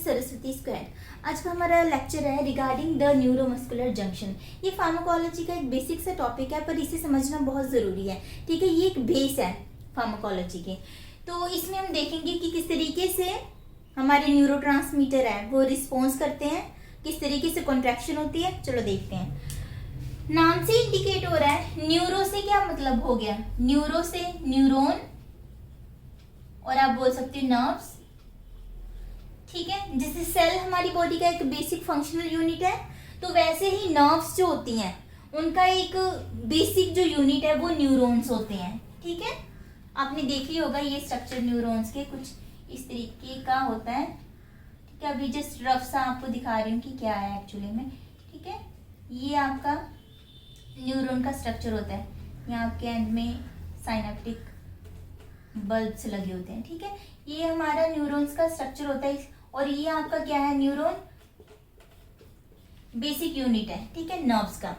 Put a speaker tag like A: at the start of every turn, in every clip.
A: Saraswati square. आज का हमारा लेक्चर है रिगार्डिंग द न्यूरोमस्कुलर जंक्शन। ये फार्माकोलॉजी का एक बेसिक सा टॉपिक है, पर इसे समझना बहुत ज़रूरी है। ठीक है, ये एक बेस है फार्माकोलॉजी के। तो इसमें हम देखेंगे कि किस तरीके से हमारे न्यूरोट्रांसमीटर है वो रिस्पॉन्स करते हैं, किस तरीके से कॉन्ट्रैक्शन होती है। चलो देखते हैं। नाम से इंडिकेट हो रहा है, न्यूरो से क्या मतलब हो गया, न्यूरो से न्यूरॉन, और आप बोल सकते हो नर्व्स। ठीक है, जैसे सेल हमारी बॉडी का एक बेसिक फंक्शनल यूनिट है, तो वैसे ही नर्व्स जो होती हैं उनका एक बेसिक जो यूनिट है वो न्यूरॉन्स होते हैं। ठीक है, आपने देख लिया होगा ये स्ट्रक्चर न्यूरॉन्स के कुछ इस तरीके का होता है। ठीक है, अभी जस्ट रफ सा आपको दिखा रही हूँ कि क्या है एक्चुअली में। ठीक है, ये आपका न्यूरॉन का स्ट्रक्चर होता है। यहाँ आपके एंड में साइनेप्टिक बल्ब्स लगे होते हैं। ठीक है, ये हमारा न्यूरॉन्स का स्ट्रक्चर होता है, और ये आपका क्या है, न्यूरॉन बेसिक यूनिट है। ठीक है, नर्व्स का।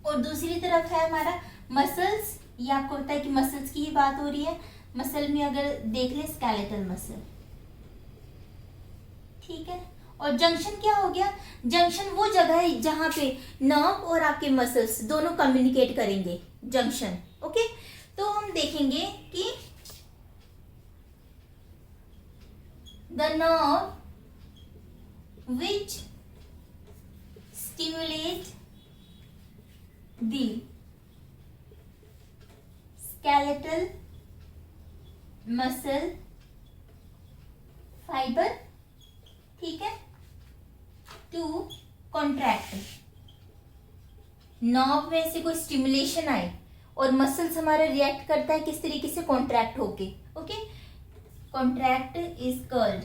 A: और दूसरी तरफ है हमारा मसल्स। ये आपको पता है कि मसल्स की ही बात हो रही है। मसल में अगर देख ले स्केलेटल मसल। ठीक है, और जंक्शन क्या हो गया, जंक्शन वो जगह है जहां पे नर्व और आपके मसल्स दोनों कम्युनिकेट करेंगे, जंक्शन। ओके, तो हम देखेंगे कि the nerve which stimulate the skeletal muscle fibre, ठीक है, टू कॉन्ट्रैक्ट। नर्व में से कोई स्टिमुलेशन आए और मसल्स हमारा रिएक्ट करता है किस तरीके से, कॉन्ट्रैक्ट होके। ओके, कॉन्ट्रैक्ट इज कॉल्ड,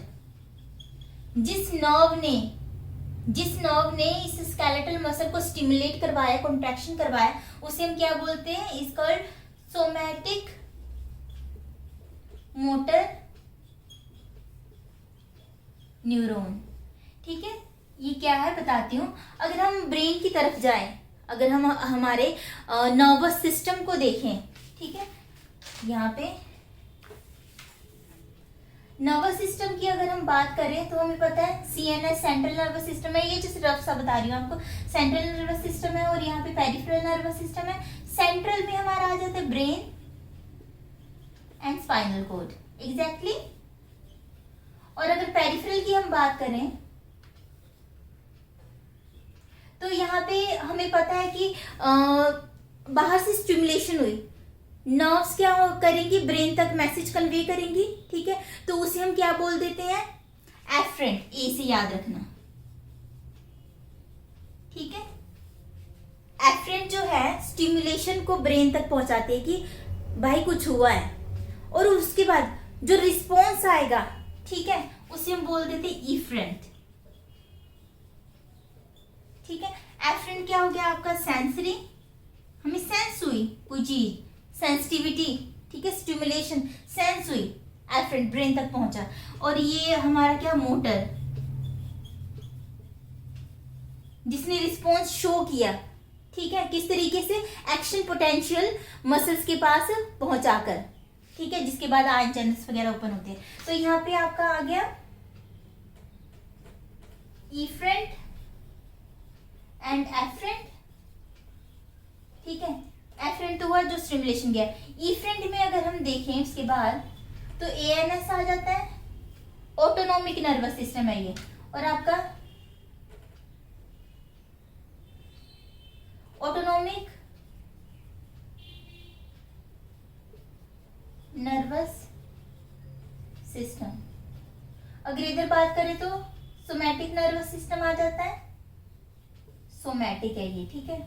A: जिस नर्व ने इस स्केलेटल मसल को स्टिमुलेट करवाया, कॉन्ट्रैक्शन करवाया, उसे हम क्या बोलते हैं, is called somatic motor neuron. ठीक है, ये क्या है बताती हूँ। अगर हम ब्रेन की तरफ जाएं, अगर हम हमारे नर्वस सिस्टम को देखें, ठीक है, यहाँ पे नर्वस सिस्टम की अगर हम बात करें तो हमें पता है सीएनएस सेंट्रल नर्वस सिस्टम है। ये जैसे रफ सा बता रही हूँ आपको, सेंट्रल नर्वस सिस्टम है, और यहाँ पे पेरिफेरल नर्वस सिस्टम है। सेंट्रल में हमारा आ जाता है brain and spinal cord, exactly. और अगर पेरिफेरल की हम बात करें तो यहाँ पे हमें पता है कि बाहर से स्टिमुलेशन हुई, नर्व्स क्या करेंगी, ब्रेन तक मैसेज कन्वे करेंगी। ठीक है, तो उसे हम क्या बोल देते हैं, एफरेंट। ए से याद रखना। ठीक है, एफरेंट जो है स्टिमुलेशन को ब्रेन तक पहुंचाते हैं कि भाई कुछ हुआ है, और उसके बाद जो रिस्पॉन्स आएगा, ठीक है, उसे हम बोल देते हैं इफरेंट। ठीक है, एफरेंट क्या हो गया आपका, सेंसरी, हमें सेंस हुई कोई चीज, सेंसिटिविटी, ठीक है, स्टिमुलेशन, सेंस हुई, एफरेंट ब्रेन तक पहुंचा। और ये हमारा क्या, मोटर, जिसने रिस्पॉन्स शो किया। ठीक है, किस तरीके से, एक्शन पोटेंशियल मसल्स के पास पहुंचाकर। ठीक है, जिसके बाद आयन चैनल्स वगैरह ओपन होते हैं। तो यहाँ पे आपका आ गया इफरेंट एंड एफरेंट। ठीक है, एफरेंट तो हुआ जो स्टिमुलेशन गया। इफरेंट में अगर हम देखें उसके बाद तो एएनएस आ जाता है, ऑटोनोमिक नर्वस सिस्टम है ये। और आपका ऑटोनोमिक नर्वस सिस्टम। अगर इधर बात करें तो सोमैटिक नर्वस सिस्टम आ जाता है, सोमैटिक है ये। ठीक है,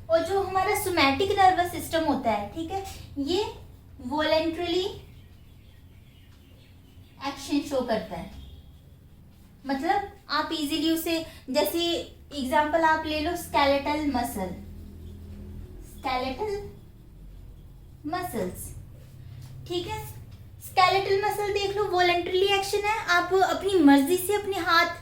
A: और जो हमारा सोमैटिक नर्वस सिस्टम होता है, ठीक है, ये वॉलेंट्रली एक्शन शो करता है। मतलब आप इजीली उसे, जैसे एग्जांपल आप ले लो स्केलेटल मसल, स्केलेटल मसल्स। ठीक है, स्केलेटल मसल देख लो, वॉलेंटरली एक्शन है, आप अपनी मर्जी से अपने हाथ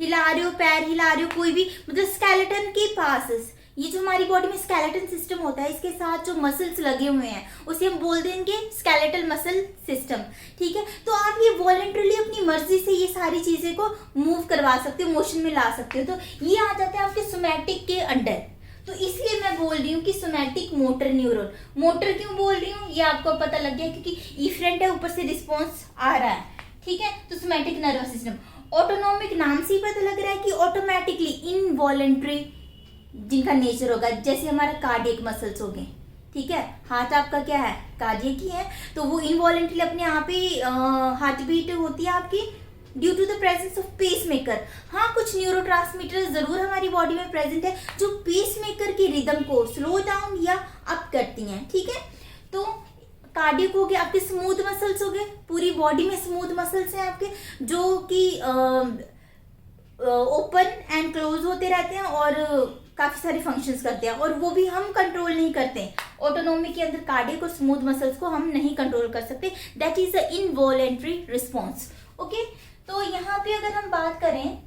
A: हिला रहे हो, पैर हिला रहे हो, कोई भी, मतलब स्केलेटन के पास ये जो हमारी बॉडी में स्केलेटन सिस्टम होता है, इसके साथ जो मसल्स लगे हुए हैं उसे हम बोल देंगे स्केलेटल मसल सिस्टम। ठीक है, तो आप ये वॉलंटरली अपनी मर्जी से ये सारी चीजें को मूव करवा सकते हो, मोशन में ला सकते हो। तो ये आ जाता है आपके सोमैटिक के अंडर। तो इसलिए मैं बोल रही हूँ कि सोमैटिक मोटर न्यूरॉन। मोटर क्यों बोल रही हूँ ये आपको पता लग गया, क्योंकि इफरेंट है, ऊपर से रिस्पॉन्स आ रहा है। ठीक है, तो सोमैटिक नर्वस सिस्टम। ऑटोनॉमिक नाम से ही पता लग रहा है कि ऑटोमेटिकली, इनवॉलेंट्री जिनका नेचर होगा, जैसे हमारा कार्डियक मसल्स हो गए। ठीक है, हार्ट आपका क्या है, कार्डियक ही है, तो वो इनवॉलेंट्री अपने आप ही हार्ट बीट होती है आपकी due to the presence of pacemaker. हाँ, कुछ न्यूरोट्रांसमीटर जरूर हमारी बॉडी में प्रेजेंट है जो पेस मेकर की रिदम को स्लो डाउन या अप करती हैं। ठीक है, तो कार्डियक हो गया, आपके स्मूथ मसल्स हो गए, पूरी बॉडी में स्मूथ मसल्स हैं आपके, जो कि ओपन एंड क्लोज होते रहते हैं और काफी सारे फंक्शंस करते हैं, और वो भी हम कंट्रोल नहीं करते। ऑटोनोमी के अंदर कार्डियक और स्मूथ मसल्स को हम नहीं कंट्रोल कर सकते। That is a involuntary response. Okay, तो यहाँ पे अगर हम बात करें,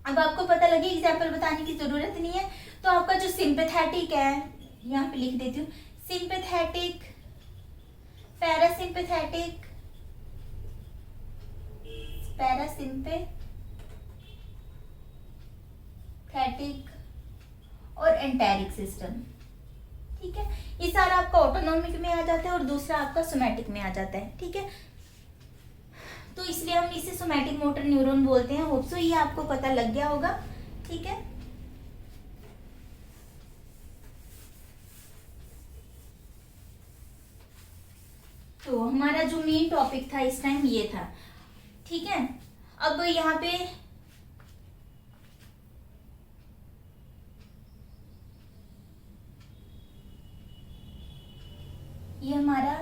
A: अब आपको पता लगे, एग्जाम्पल बताने की जरूरत नहीं है। तो आपका जो सिंपैथेटिक है, यहाँ पे लिख देती हूँ, सिंपैथेटिक, पैरासिम्पैथेटिक, पैरासिम्पैथेटिक और एंटेरिक सिस्टम। ठीक है, ये सारा आपका ऑटोनॉमिक में आ जाता है और दूसरा आपका सोमैटिक में आ जाता है। ठीक है, तो इसलिए हम इसे सोमैटिक मोटर न्यूरॉन बोलते हैं। होप सो ये आपको पता लग गया होगा। ठीक है, तो हमारा जो मेन टॉपिक था इस टाइम ये था। ठीक है, अब यहाँ पे ये हमारा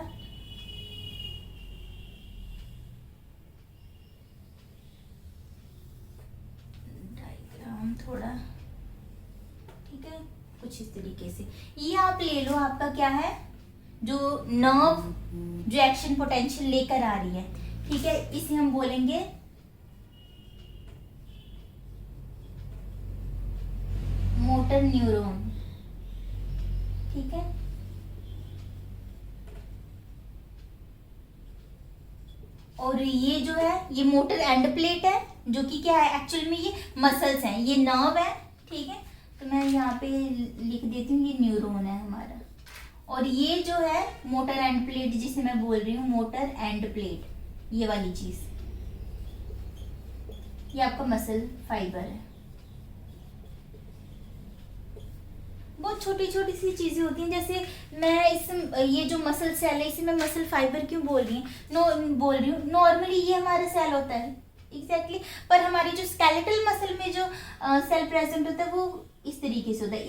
A: डायग्राम थोड़ा, ठीक है, कुछ इस तरीके से ये आप ले लो। आपका क्या है, जो नर्व जो एक्शन पोटेंशियल लेकर आ रही है, ठीक है, इसे हम बोलेंगे मोटर न्यूरॉन। ठीक है, और ये जो है ये मोटर एंड प्लेट है, जो कि क्या है एक्चुअल में ये मसल्स हैं, ये नर्व है। ठीक है, तो मैं यहाँ पे लिख देती हूँ ये न्यूरॉन है हमारा, और ये जो है मोटर एंड प्लेट जिसे मैं बोल रही हूँ मोटर एंड प्लेट, ये वाली चीज, ये आपका मसल फाइबर है। बहुत छोटी छोटी सी चीजें होती हैं, जैसे मैं इस ये जो मसल सेल है इसे मैं मसल फाइबर क्यों बोल रही हूँ, नॉर्मली ये हमारा सेल होता है एग्जैक्टली पर हमारे जो स्केलेटल मसल में जो सेल प्रेजेंट होता है वो इस तरीके से होता है,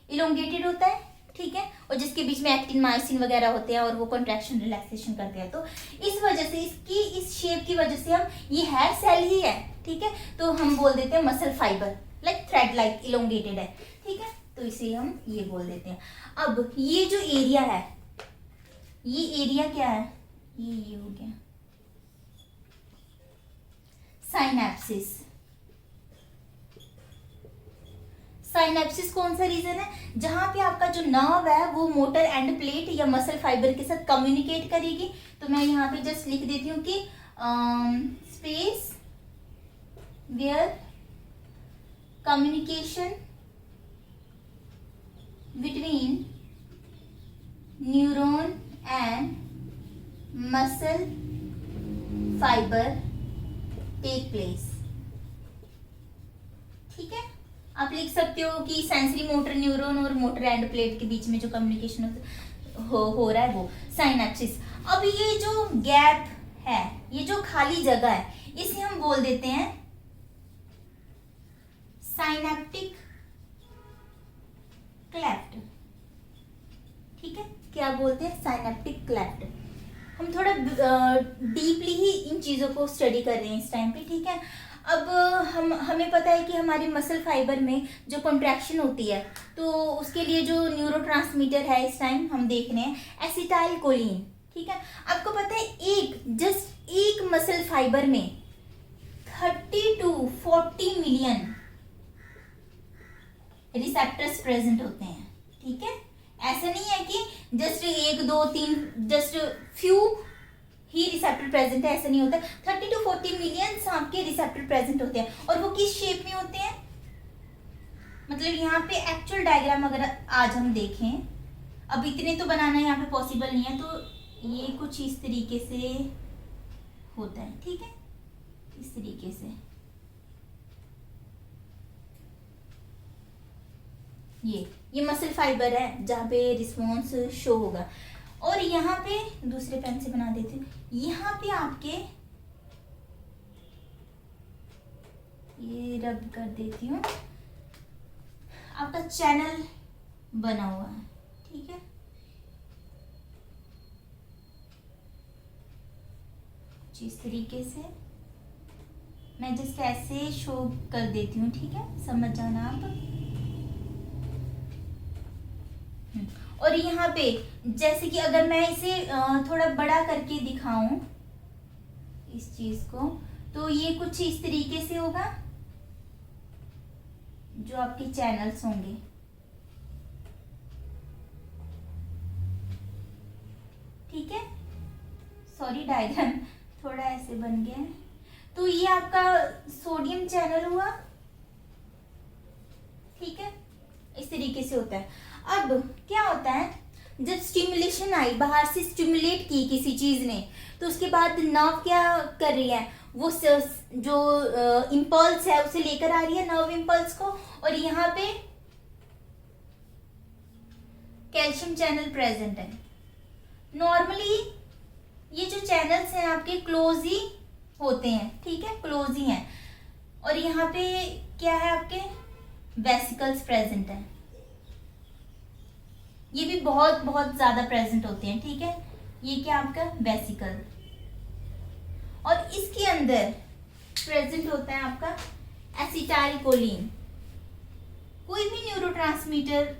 A: इलोंगेटेड होता है। ठीक है, और जिसके बीच में एक्टिन मायोसिन वगैरह होते हैं और वो कॉन्ट्रैक्शन रिलैक्सेशन करते हैं। तो इस वजह से, इसकी इस शेप की वजह से हम, ये है सेल ही है, ठीक है, तो हम बोल देते हैं muscle fibre, like thread like elongated है। ठीक है, तो इसे हम ये बोल देते हैं। अब ये जो एरिया है, ये एरिया क्या है, ये हो गया साइनेप्सिस। साइनेप्सिस कौन सा रीजन है, जहां पे आपका जो नर्व है वो मोटर एंड प्लेट या मसल फाइबर के साथ कम्युनिकेट करेगी। तो मैं यहाँ पे जस्ट लिख देती हूँ कि space where communication between neuron and muscle fibre take place. ठीक है, आप लिख सकते हो कि सेंसरी मोटर न्यूरॉन और मोटर एंड प्लेट के बीच में जो कम्युनिकेशन हो रहा है वो साइनेप्सिस। अब ये जो गैप है, ये जो खाली जगह है, इसे हम बोल देते हैं साइनेप्टिक क्लेफ्ट। ठीक है, क्या बोलते हैं, साइनेप्टिक क्लेफ्ट। हम थोड़ा डीपली ही इन चीजों को स्टडी कर रहे हैं इस टाइम पे। ठीक है, अब हमें पता है कि हमारे मसल फाइबर में जो कॉन्ट्रैक्शन होती है, तो उसके लिए जो न्यूरोट्रांसमीटर है इस टाइम हम देख रहे हैं एसिटाइल कोलिन। ठीक है, आपको पता है जस्ट एक मसल फाइबर में 30 to 40 मिलियन रिसेप्टर्स प्रेजेंट होते हैं, ठीक है। ऐसा नहीं है कि जस्ट 1 2 3 जस्ट फ्यू ही रिसेप्टर प्रेजेंट है, ऐसा नहीं होता। 30 to 40 मिलियन आपके रिसेप्टर प्रेजेंट होते हैं। और वो किस शेप में होते हैं, मतलब यहाँ पे एक्चुअल डायग्राम अगर आज हम देखें, अब इतने तो बनाना यहाँ पे पॉसिबल नहीं है, तो ये कुछ इस तरीके से होता है, ठीक है, इस तरीके से। ये मसल फाइबर है जहाँ पे रिस्पॉन्स शो होगा। और यहाँ पे दूसरे पेन से बना देती हूँ, यहाँ पे आपके ये रब कर देती हूँ, आपका चैनल बना हुआ है, ठीक है। इस तरीके से मैं जस्ट ऐसे शो कर देती हूँ, ठीक है, समझ जाना आप। और यहाँ पे जैसे कि अगर मैं इसे थोड़ा बड़ा करके दिखाऊं इस चीज को, तो ये कुछ इस तरीके से होगा जो आपके चैनल्स होंगे, ठीक है। सॉरी डायग्राम थोड़ा ऐसे बन गया है। तो ये आपका सोडियम चैनल हुआ, ठीक है, इस तरीके से होता है। अब क्या होता है, जब स्टिमुलेशन आई, बाहर से स्टिमुलेट की किसी चीज ने, तो उसके बाद नर्व क्या कर रही है, वो जो इम्पल्स है उसे लेकर आ रही है, नर्व इम्पल्स को। और यहाँ पे कैल्शियम चैनल प्रेजेंट है। नॉर्मली ये जो चैनल्स हैं आपके क्लोज ही होते हैं, ठीक है, क्लोज ही हैं। और यहाँ पे क्या है, आपके वेसिकल्स प्रेजेंट है, ये भी बहुत बहुत ज्यादा प्रेजेंट होते हैं, ठीक है। ये क्या आपका वेसिकल, और इसके अंदर प्रेजेंट होता है आपका एसिटाइलकोलिन। कोई भी न्यूरोट्रांसमीटर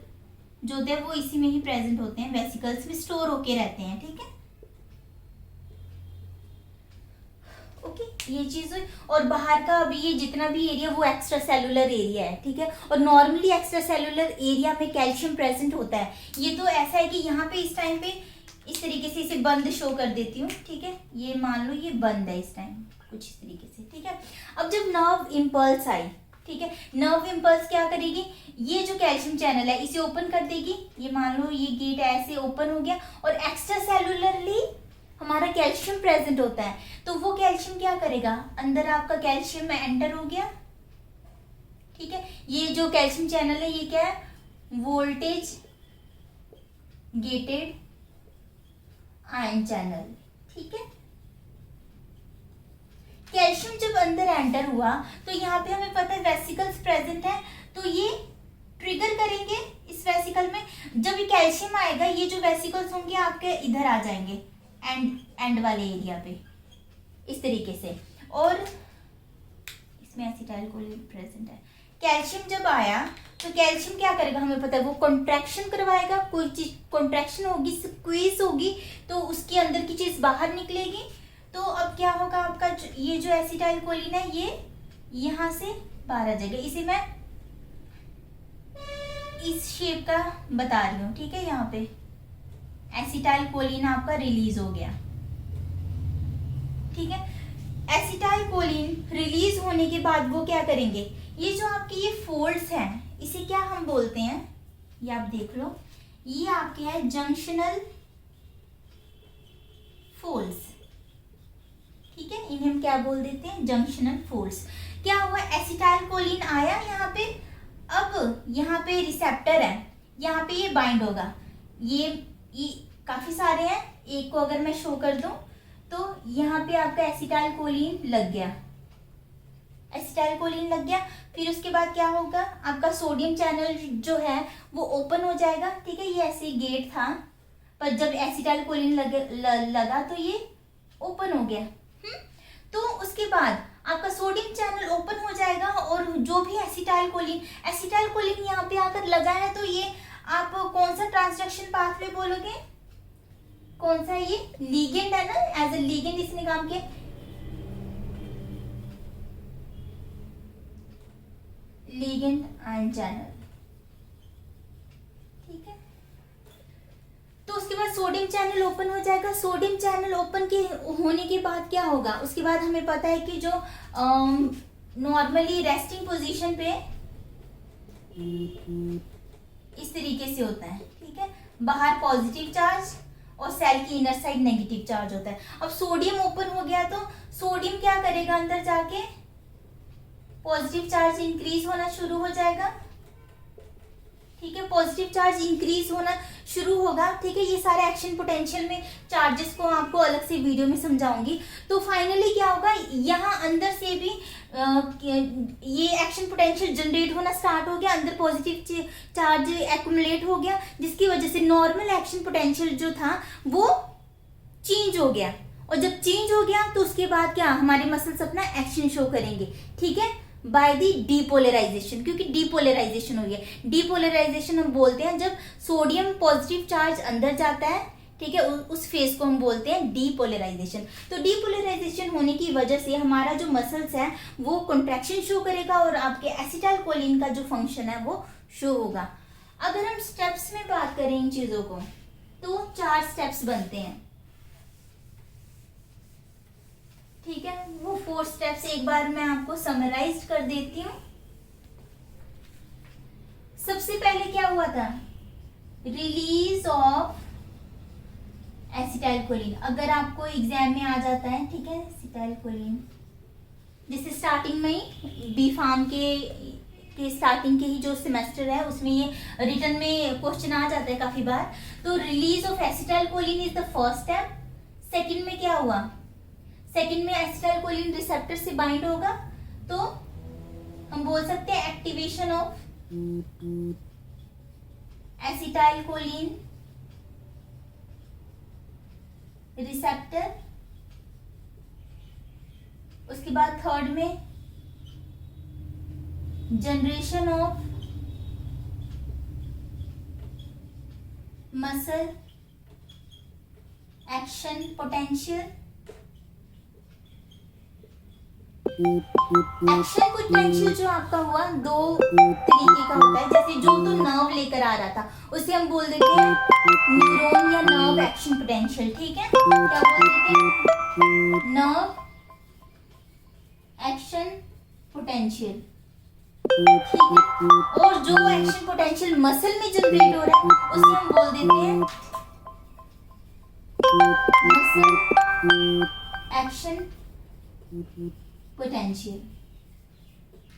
A: जो होते हैं वो इसी में ही प्रेजेंट होते हैं, वेसिकल्स में स्टोर होके रहते हैं, ठीक है। ओके, ये चीज हुई। और बाहर का अभी ये जितना भी एरिया वो एक्स्ट्रा सेलुलर एरिया है, ठीक है। और नॉर्मली एक्स्ट्रा सेलुलर एरिया में कैल्शियम प्रेजेंट होता है। ये तो ऐसा है कि यहाँ पे इस टाइम पे इस तरीके से इसे बंद शो कर देती हूँ, ठीक है। ये मान लो ये बंद है इस टाइम, कुछ इस तरीके से, ठीक है। अब जब नर्व इम्पल्स आई, ठीक है, नर्व इम्पल्स क्या करेगी, ये जो कैल्शियम चैनल है इसे ओपन कर देगी। ये मान लो ये गेट ऐसे ओपन हो गया, और एक्स्ट्रा सेलुलरली हमारा कैल्शियम प्रेजेंट होता है, तो वो कैल्शियम क्या करेगा, अंदर आपका कैल्शियम में एंटर हो गया, ठीक है। ये जो कैल्शियम चैनल है ये क्या है, वोल्टेज गेटेड आयन चैनल, ठीक है। कैल्शियम जब अंदर एंटर हुआ तो यहाँ पे हमें पता है वेसिकल्स प्रेजेंट है, तो ये ट्रिगर करेंगे इस वेसिकल में। जब ये कैल्शियम आएगा, ये जो वेसिकल्स होंगे आपके इधर आ जाएंगे, एंड वाले एरिया पे, इस तरीके से। और इसमें एसिटाइलकोलिन प्रेजेंट है। कैल्शियम जब आया तो कैल्शियम क्या करेगा, हमें पता है वो कॉन्ट्रैक्शन करवाएगा, कोई चीज कॉन्ट्रैक्शन होगी, स्क्वीज होगी, तो उसके अंदर की चीज बाहर निकलेगी। तो अब क्या होगा, आपका ये जो एसिटाइलकोलिन है ये यहाँ से बाहर आ जाएगा। इसे मैं इस शेप का बता रही हूँ, ठीक है। यहाँ पे एसिटाइलकोलिन आपका रिलीज हो गया, ठीक है। एसिटाइलकोलिन रिलीज होने के बाद वो क्या करेंगे, ये जो आपके ये फोल्ड्स हैं इसे क्या हम बोलते हैं, ये आप देख लो, ये आपके है जंक्शनल फोल्ड्स, ठीक है। इन्हें हम क्या बोल देते हैं, जंक्शनल फोल्ड्स। क्या हुआ, एसिटाइलकोलिन आया यहाँ पे, अब यहाँ पे रिसेप्टर है, यहाँ पे ये बाइंड होगा। ये काफी सारे हैं, एक को अगर मैं शो कर दूं तो यहाँ पे आपका एसिटाइलकोलिन लग गया, एसिटाइलकोलिन लग गया। फिर उसके बाद क्या होगा, आपका सोडियम चैनल जो है वो ओपन हो जाएगा, ठीक है। ये ऐसे गेट था, पर जब एसिटाइलकोलिन लगा तो ये ओपन हो गया। तो उसके बाद आपका सोडियम चैनल ओपन हो जाएगा, और जो भी एसिटाइलकोलिन यहाँ पे आकर लगा है, तो ये आप कौन सा ट्रांसडक्शन पाथवे बोलोगे, कौन सा, ये लीगेंड है ना, एज ए लीगेंड इसने काम किया। Ligand ion channel, sodium channel open हो जाएगा। सोडियम चैनल ओपन के होने के बाद क्या होगा, उसके बाद हमें पता है कि जो नॉर्मली रेस्टिंग पोजीशन पे इस तरीके से होता है, ठीक है, बाहर पॉजिटिव चार्ज और सेल की इनर साइड नेगेटिव चार्ज होता है। अब सोडियम ओपन हो गया तो सोडियम क्या करेगा, अंदर जाके पॉजिटिव चार्ज इंक्रीज होना शुरू हो जाएगा, ठीक है, पॉजिटिव चार्ज इंक्रीज होना शुरू होगा, ठीक है। ये सारे एक्शन पोटेंशियल में चार्जेस को आपको अलग से वीडियो में समझाऊंगी। तो फाइनली क्या होगा, यहाँ अंदर से भी ये एक्शन पोटेंशियल जनरेट होना स्टार्ट हो गया, अंदर पॉजिटिव चार्ज एक्यूमुलेट हो गया, जिसकी वजह से नॉर्मल एक्शन पोटेंशियल जो था वो चेंज हो गया। और जब चेंज हो गया तो उसके बाद क्या, हमारे मसल्स अपना एक्शन शो करेंगे, ठीक है, बाय दी डीपोलराइजेशन, क्योंकि डीपोलराइजेशन हो गया। डीपोलराइजेशन हम बोलते हैं जब सोडियम पॉजिटिव चार्ज अंदर जाता है, ठीक है, उस फेज को हम बोलते हैं डीपोलराइजेशन। तो डीपोलराइजेशन होने की वजह से हमारा जो मसल्स है वो कॉन्ट्रैक्शन शो करेगा और आपके एसिटाइलकोलिन का जो फंक्शन है वो शो होगा। अगर हम स्टेप्स में बात करें इन चीजों को तो 4 स्टेप्स बनते हैं, ठीक है। वो 4 स्टेप्स एक बार मैं आपको समराइज कर देती हूँ। सबसे पहले क्या हुआ था, रिलीज ऑफ एसिटाइलकोलिन। अगर आपको एग्जाम में आ जाता है, ठीक है, एसिटाइलकोलिन, जैसे स्टार्टिंग में ही बी फार्म के स्टार्टिंग के ही जो सेमेस्टर है उसमें ये रिटन में क्वेश्चन आ जाता है काफी बार। तो release of acetylcholine is the first step. Second में क्या हुआ, सेकंड में एसिटाइलकोलिन रिसेप्टर से बाइंड होगा, तो हम बोल सकते हैं एक्टिवेशन ऑफ एसिटाइलकोलिन रिसेप्टर। उसके बाद थर्ड में generation of muscle action potential. Action potential जो आपका हुआ 2 तरीके का होता है। जैसे जो तो नर्व लेकर आ रहा था उसे हम बोल देते हैं न्यूरॉन या नर्व एक्शन पोटेंशियल, ठीक है, क्या बोल देते हैं, नर्व एक्शन पोटेंशियल, ठीक है। और जो एक्शन पोटेंशियल मसल में जनरेट हो रहा है उसे हम बोल देते हैं मसल एक्शन पोटेंशियल,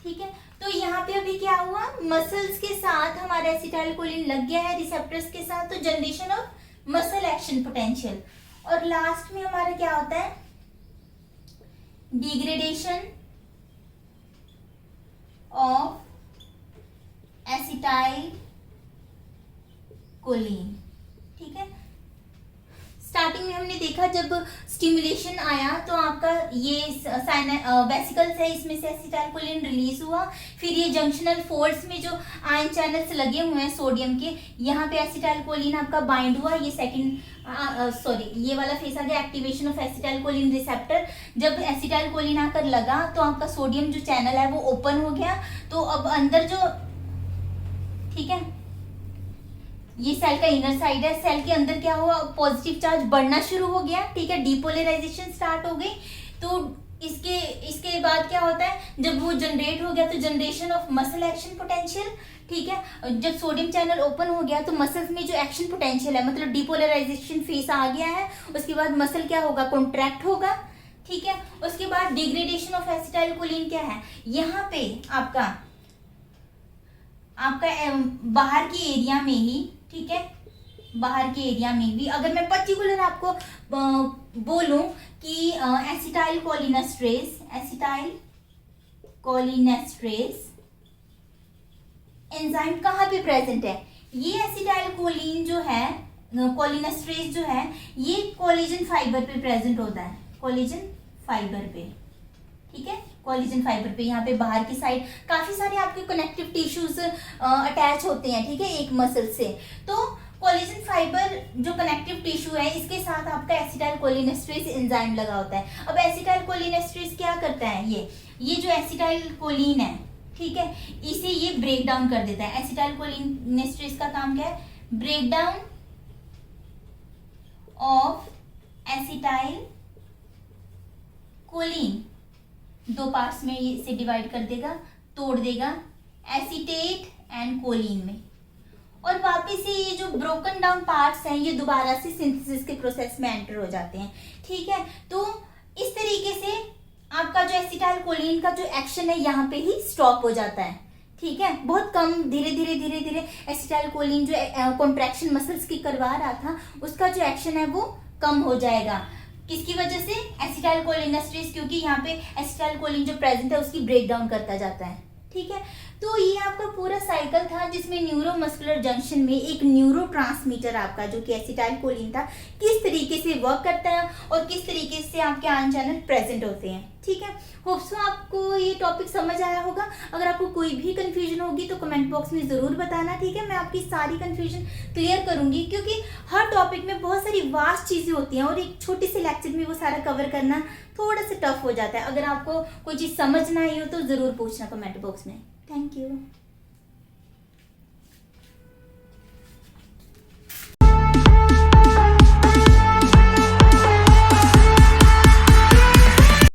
A: ठीक है। तो यहाँ पे अभी क्या हुआ, मसल्स के साथ हमारा एसिटाइलकोलिन लग गया है रिसेप्टर्स के साथ, तो generation of muscle action potential. और लास्ट में हमारा क्या होता है, डिग्रेडेशन ऑफ एसिटाइलकोलिन, ठीक है। स्टार्टिंग में हमने देखा जब स्टिमुलेशन आया तो आपका ये वेसिकल्स है, इसमें से एसिटाइलकोलिन रिलीज हुआ, फिर ये जंक्शनल फोल्ड्स में जो आयन चैनल्स लगे हुए हैं सोडियम के, यहाँ पे एसिटाइलकोलिन आपका बाइंड हुआ। ये ये वाला फेस आ गया एक्टिवेशन ऑफ एसिटाइलकोलिन रिसेप्टर। जब एसिटाइलकोलिन आकर लगा तो आपका सोडियम जो चैनल है वो ओपन हो गया। तो अब अंदर जो, ठीक है, ये सेल का इनर साइड है, सेल के अंदर क्या हुआ, पॉजिटिव चार्ज बढ़ना शुरू हो गया, ठीक है, डीपोलराइजेशन स्टार्ट हो गई। तो इसके बाद क्या होता है, जब वो जनरेट हो गया तो generation of muscle action potential, ठीक है। जब सोडियम चैनल ओपन हो गया तो मसल्स में जो एक्शन पोटेंशियल है, मतलब डीपोलराइजेशन फेस आ गया है, उसके बाद मसल क्या होगा, कॉन्ट्रैक्ट होगा, ठीक है। उसके बाद डिग्रेडेशन ऑफ एसिटाइलकोलिन क्या है, यहाँ पे आपका बाहर की एरिया में ही, ठीक है, बाहर के एरिया में भी अगर मैं पर्टिकुलर आपको बोलूं कि एसिटाइलकोलिनेस्ट्रेज एंजाइम कहाँ पे प्रेजेंट है, ये एसिटाइलकोलिन जो है, कोलिनेस्ट्रेज जो है, ये कोलेजन फाइबर पे प्रेजेंट होता है, कोलेजन फाइबर पे, ठीक है, कोलेजन फाइबर पे। यहाँ पे बाहर की साइड काफी सारे आपके कनेक्टिव टिश्यूज अटैच होते हैं, ठीक है, एक मसल से। तो कोलेजन फाइबर जो कनेक्टिव टिश्यू है, इसके साथ आपका एसिटाइलकोलिनेस्ट्रेज एंजाइम लगा होता है। अब एसिटाइलकोलिनेस्ट्रेज क्या करता है, ये जो एसिटाइलकोलिन है, ठीक है, इसे ये ब्रेक डाउन कर देता है। एसिटाइलकोलिनेस्ट्रेज का काम क्या है, break down of acetylcholine, दो पार्ट्स में ये इसे डिवाइड कर देगा, तोड़ देगा एसीटेट एंड कोलिन में, और वापस से ये जो ब्रोकन डाउन पार्ट्स हैं ये दोबारा से सिंथेसिस के प्रोसेस में एंटर हो जाते हैं। ठीक है, तो इस तरीके से आपका जो एसिटाइल कोलिन का जो एक्शन है यहाँ पे ही स्टॉप हो जाता है। ठीक है, बहुत कम, धीरे धीरे धीरे धीरे एसिटाइल कोलिन जो कॉन्ट्रैक्शन मसल्स की करवा रहा था उसका जो एक्शन है वो कम हो जाएगा। किसकी वजह से? एसिटाइल कोलिनेस्टरेज, क्योंकि यहाँ पे एसिटाइल कोलिन जो प्रेजेंट है उसकी ब्रेक डाउन करता जाता है। ठीक है, तो ये आपका पूरा साइकिल था जिसमें न्यूरोमस्कुलर जंक्शन में एक न्यूरोट्रांसमीटर आपका जो कि एसिटाइल कोलिन था किस तरीके से वर्क करता है और किस तरीके से आपके आयन चैनल प्रेजेंट होते हैं। ठीक है, होप सो आपको ये टॉपिक समझ आया होगा। अगर आपको कोई भी कंफ्यूजन होगी तो कमेंट बॉक्स में ज़रूर बताना। ठीक है, मैं आपकी सारी कंफ्यूजन क्लियर करूंगी, क्योंकि हर टॉपिक में बहुत सारी वास्ट चीज़ें होती हैं और एक छोटी सी लेक्चर में वो सारा कवर करना थोड़ा सा टफ हो जाता है। अगर आपको कोई चीज़ समझ ना आई हो तो ज़रूर पूछना कमेंट बॉक्स में। Thank you.